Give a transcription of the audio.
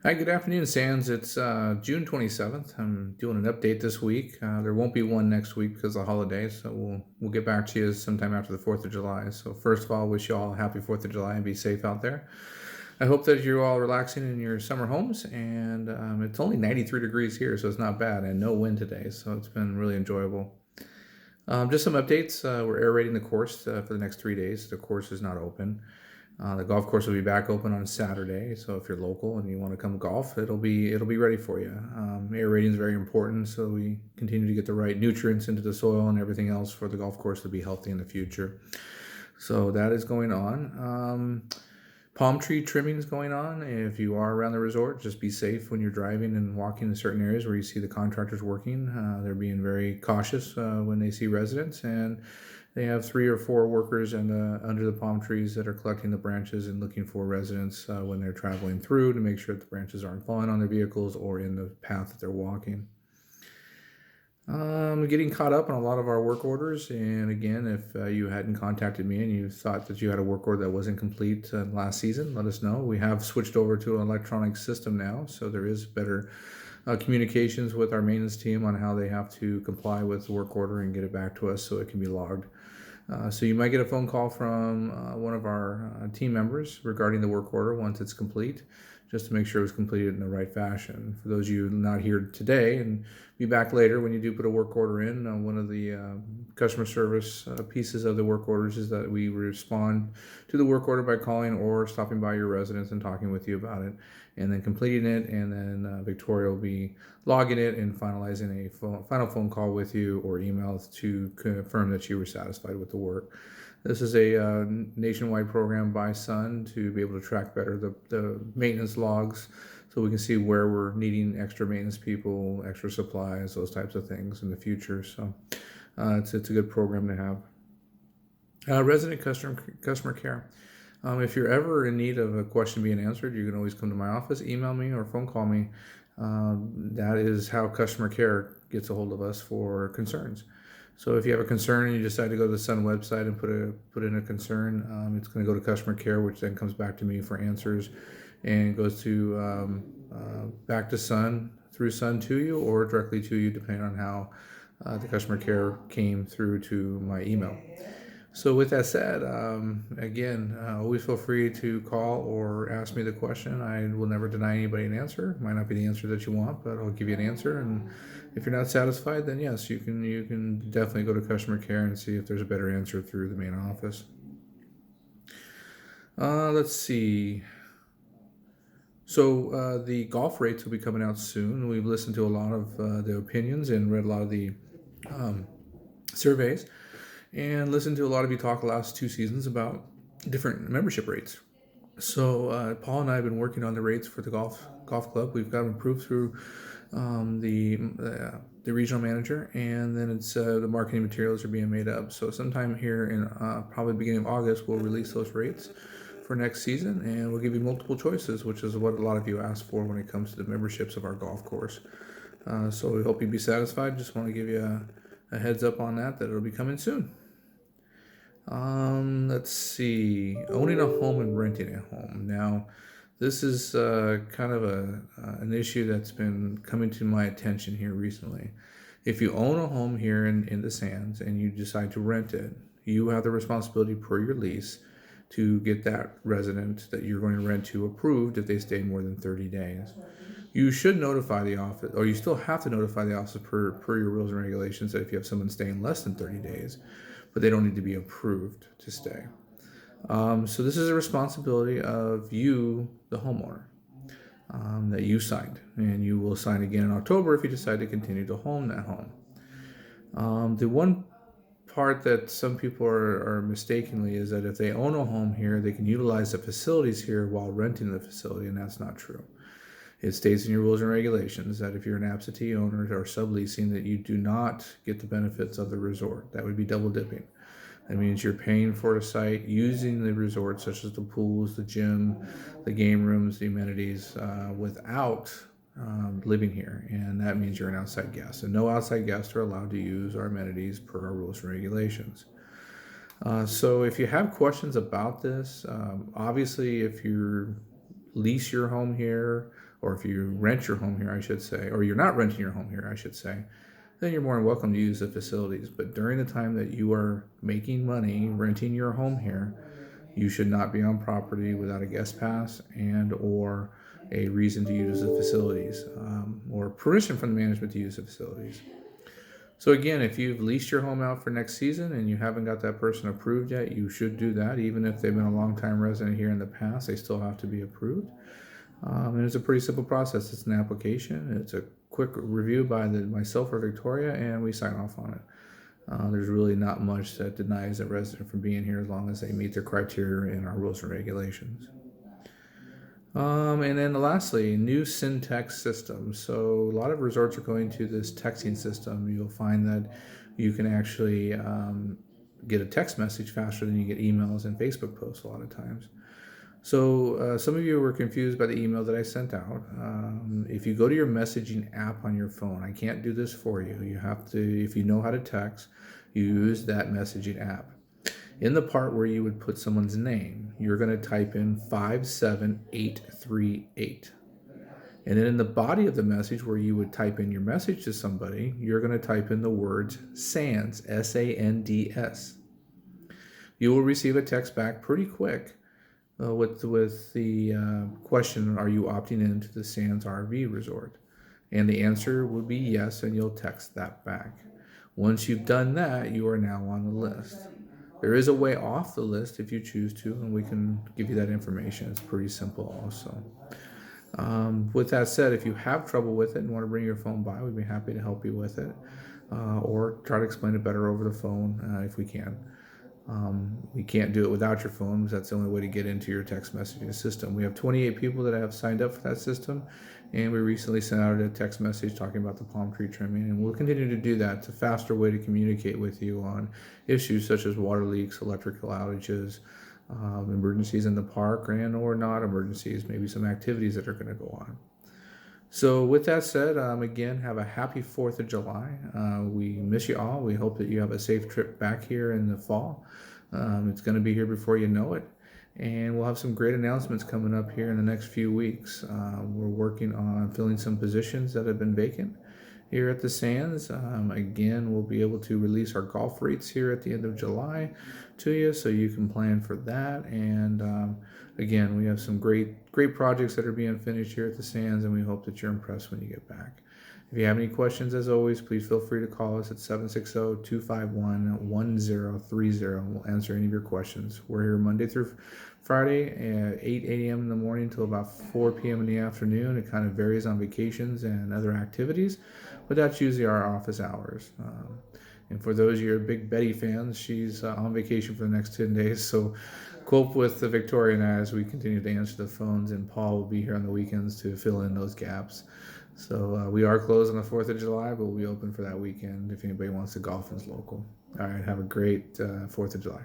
Hi, good afternoon, Sands. It's June 27th. I'm doing an update this week. There won't be one next week because of the holidays, so we'll get back to you sometime after the 4th of July. So first of all, wish you all a happy 4th of July and be safe out there. I hope that you're all relaxing in your summer homes, and it's only 93 degrees here, so it's not bad, and no wind today, so it's been really enjoyable. Just some updates. We're aerating the course for the next 3 days. The course is not open. The golf course will be back open on Saturday, so if you're local and you want to come golf, it'll be ready for you. Aerating is very important, so we continue to get the right nutrients into the soil and everything else for the golf course to be healthy in the future. So that is going on. Palm tree trimming is going on. If you are around the resort, just be safe when you're driving and walking in certain areas where you see the contractors working. They're being very cautious when they see residents, and they have 3 or 4 workers under the palm trees that are collecting the branches and looking for residents when they're traveling through to make sure that the branches aren't falling on their vehicles or in the path that they're walking. Getting caught up on a lot of our work orders. And again, if you hadn't contacted me and you thought that you had a work order that wasn't complete last season, let us know. We have switched over to an electronic system now, so there is better communications with our maintenance team on how they have to comply with the work order and get it back to us so it can be logged. So you might get a phone call from one of our team members regarding the work order once it's complete, just to make sure it was completed in the right fashion. For those of you not here today and be back later when you do put a work order in, one of the customer service pieces of the work orders is that we respond to the work order by calling or stopping by your residence and talking with you about it, and then completing it, and then Victoria will be logging it and finalizing a final phone call with you or email to confirm that you were satisfied with the work. This is a nationwide program by Sun to be able to track better the maintenance logs so we can see where we're needing extra maintenance people, extra supplies, those types of things in the future. So it's a good program to have. Resident customer care. If you're ever in need of a question being answered, you can always come to my office, email me, or phone call me. That is how customer care gets a hold of us for concerns. So if you have a concern and you decide to go to the Sun website and put in a concern, it's going to go to customer care, which then comes back to me for answers, and goes to back to Sun through Sun to you or directly to you, depending on how the customer care came through to my email. So with that said, again, always feel free to call or ask me the question. I will never deny anybody an answer. Might not be the answer that you want, but I'll give you an answer. And if you're not satisfied, then yes, you can definitely go to customer care and see if there's a better answer through the main office. Let's see. So the golf rates will be coming out soon. We've listened to a lot of the opinions and read a lot of the um, surveys, and listened to a lot of you talk the last 2 seasons about different membership rates. So Paul and I have been working on the rates for the golf club. We've got them approved through the regional manager, and then it's the marketing materials are being made up. So sometime here in probably beginning of August, we'll release those rates for next season, and we'll give you multiple choices, which is what a lot of you ask for when it comes to the memberships of our golf course. So we hope you be satisfied. Just want to give you a heads up on that it'll be coming soon. Let's see. Owning a home and renting a home. Now, this is kind of an issue that's been coming to my attention here recently. If you own a home here in the Sands and you decide to rent it, you have the responsibility per your lease to get that resident that you're going to rent to approved if they stay more than 30 days. You should notify the office, or you still have to notify the office per your rules and regulations that if you have someone staying less than 30 days, but they don't need to be approved to stay. So this is a responsibility of you, the homeowner, that you signed, and you will sign again in October if you decide to continue to home that home. The one part that some people are mistakenly is that if they own a home here, they can utilize the facilities here while renting the facility, and that's not true. It states in your rules and regulations that if you're an absentee owner or subleasing, that you do not get the benefits of the resort. That would be double dipping. That means you're paying for a site using the resort, such as the pools, the gym, the game rooms, the amenities, without living here. And that means you're an outside guest. And no outside guests are allowed to use our amenities per our rules and regulations. So if you have questions about this, obviously if you lease your home here or if you rent your home here, I should say, or you're not renting your home here, I should say, then you're more than welcome to use the facilities. But during the time that you are making money renting your home here, you should not be on property without a guest pass and or a reason to use the facilities, or permission from the management to use the facilities. So again, if you've leased your home out for next season and you haven't got that person approved yet, you should do that. Even if they've been a long-time resident here in the past, they still have to be approved. And it's a pretty simple process. It's an application. It's a quick review by myself or Victoria, and we sign off on it. There's really not much that denies a resident from being here as long as they meet the criteria in our rules and regulations. And then lastly, new Syntex system. So a lot of resorts are going to this texting system. You'll find that you can actually get a text message faster than you get emails and Facebook posts a lot of times. So some of you were confused by the email that I sent out. If you go to your messaging app on your phone, I can't do this for you. You have to, if you know how to text, use that messaging app. In the part where you would put someone's name, you're going to type in 57838. And then in the body of the message where you would type in your message to somebody, you're going to type in the words SANDS, S-A-N-D-S. You will receive a text back pretty quick with the question, are you opting into the Sands RV Resort? And the answer would be yes, and you'll text that back. Once you've done that, you are now on the list. There is a way off the list if you choose to, and we can give you that information. It's pretty simple also. With that said, if you have trouble with it and want to bring your phone by, we'd be happy to help you with it, or try to explain it better over the phone if we can. We can't do it without your phone, because that's the only way to get into your text messaging system. We have 28 people that have signed up for that system, and we recently sent out a text message talking about the palm tree trimming, and we'll continue to do that. It's a faster way to communicate with you on issues such as water leaks, electrical outages, emergencies in the park, and or not emergencies, maybe some activities that are going to go on. So with that said, again, have a happy 4th of July. We miss you all. We hope that you have a safe trip back here in the fall. It's going to be here before you know it. And we'll have some great announcements coming up here in the next few weeks. We're working on filling some positions that have been vacant here at the Sands. Again, we'll be able to release our golf rates here at the end of July to you, so you can plan for that. And again, we have some great projects that are being finished here at the Sands, and we hope that you're impressed when you get back. If you have any questions, as always, please feel free to call us at 760-251-1030. We'll answer any of your questions. We're here Monday through Friday at 8 a.m. in the morning till about 4 p.m. in the afternoon. It kind of varies on vacations and other activities, but that's usually our office hours. And for those of you who are big Betty fans, she's on vacation for the next 10 days, so cope with Victoria and I as we continue to answer the phones, and Paul will be here on the weekends to fill in those gaps. So we are closed on the 4th of July, but we'll be open for that weekend if anybody wants to golf and is local. All right, have a great 4th of July.